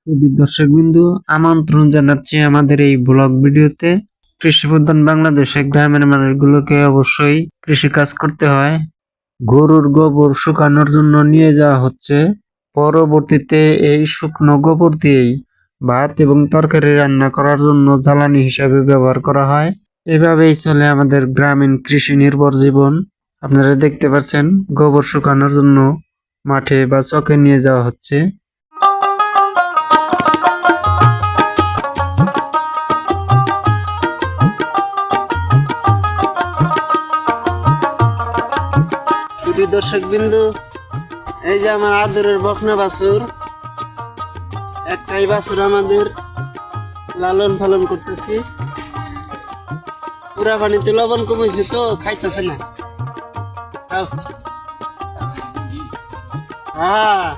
যদি দর্শকবিন্দু আমন্ত্রণ জানাচ্ছি আমাদের এই ব্লগ ভিডিওতে। কৃষিপ্রধান বাংলাদেশে গ্রামের মানুষগুলোকে অবশ্যই কৃষি কাজ করতে হয়। গরুর গোবর শুকানোর জন্য নিয়ে যাওয়া হচ্ছে। পরবর্তীতে এই শুকনো গোবর দিয়েই ভাত এবং তরকারি রান্না করার জন্য জ্বালানি হিসাবে ব্যবহার করা হয়। এভাবেই চলে আমাদের গ্রামীণ কৃষি নির্ভর জীবন। আপনারা দেখতে পাচ্ছেন গোবর শুকানোর জন্য মাঠে বা চকে নিয়ে যাওয়া হচ্ছে। শুধু দর্শক বিন্দু, এই যে আমার আদরের বকনা বাছুর, একটাই বাছুর আমাদের লালন পালন করতেছি। পুরা পানিতে লবণ কমেছে তো খাইতেছে না। হ্যাঁ,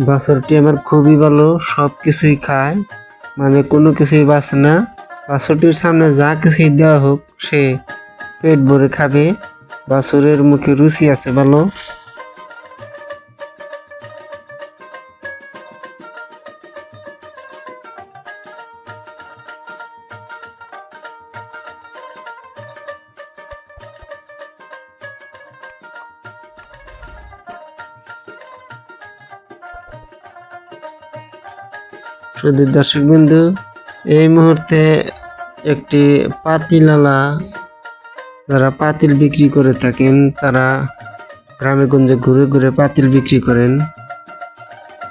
বাছুরটি আমার খুবই ভালো, সবকিছুই খায়, মানে কোনো কিছুই বাঁচে না। বাছুরটির সামনে যা কিছুই দেওয়া হোক সে পেট ভরে খাবে। বাছুরের মুখে রুচি আছে ভালো। শুধু দর্শক বিন্দু, এই মুহূর্তে একটি পাতিলালা, যারা পাতিল বিক্রি করে থাকেন, তারা গ্রামে গঞ্জে ঘুরে ঘুরে পাতিল বিক্রি করেন,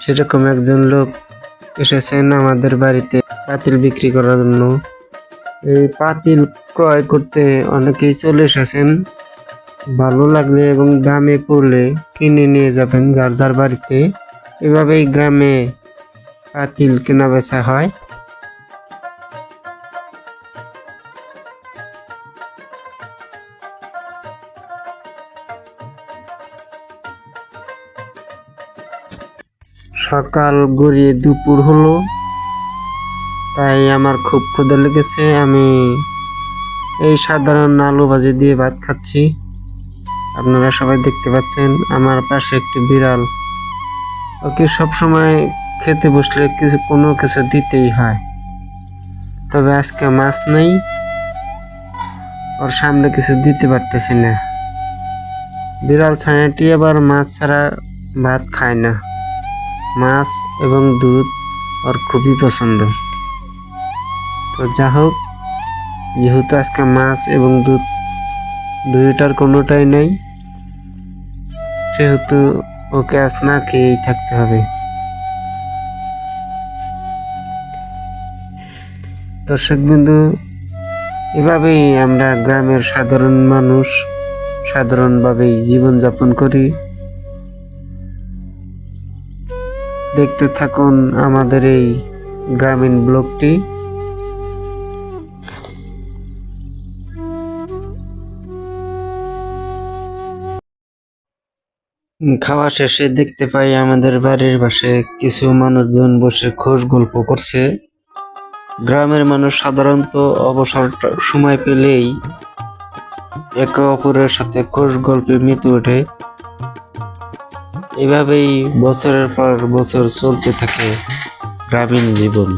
সেরকম একজন লোক এসেছেন আমাদের বাড়িতে পাতিল বিক্রি করার জন্য। এই পাতিল ক্রয় করতে অনেকেই চলে এসেছেন। ভালো লাগলে এবং দামে পড়লে কিনে নিয়ে যাবেন যার যার বাড়িতে। এভাবেই গ্রামে পাতিল কেনা বেচা হয়। সকাল গড়িয়ে দুপুর হলো, তাই আমার খুব ক্ষুধা লেগেছে। আমি এই সাধারণ আলু ভাজি দিয়ে ভাত খাচ্ছি। আপনারা সবাই দেখতে পাচ্ছেন আমার পাশে একটি বিড়াল, ওকে সবসময় খেতে বসলে কোনো কিছু দিতেই হয়। তবে আজকে মাছ নেই, ওর সামনে কিছু দিতে পারতেছি না। বিড়াল ছানাটি আবার মাছ ছাড়া ভাত খায় না। মাছ এবং দুধ ওর খুবই পছন্দ। তো যা হোক, যেহেতু আজকে মাছ এবং দুধ দুইটার কোনোটাই নেই, সেহেতু ওকে আজ না খেয়েই থাকতে হবে। দর্শকবিন্দু, এভাবেই আমরা গ্রামের সাধারণ মানুষ সাধারণভাবেই জীবনযাপন করি। দেখতে থাকুন আমাদের এই গ্রামীণ ব্লগটি। খাওয়া শেষে দেখতে পাই আমাদের বাড়ির পাশে কিছু মানুষজন বসে খোশ গল্প করছে। গ্রামের মানুষ সাধারণত অবসর সময় পেলেই একে অপরের সাথে খোশ গল্পে মেতে ওঠে। এভাবেই বছরের পর বছর চলতে থাকে গ্রামীণ জীবন।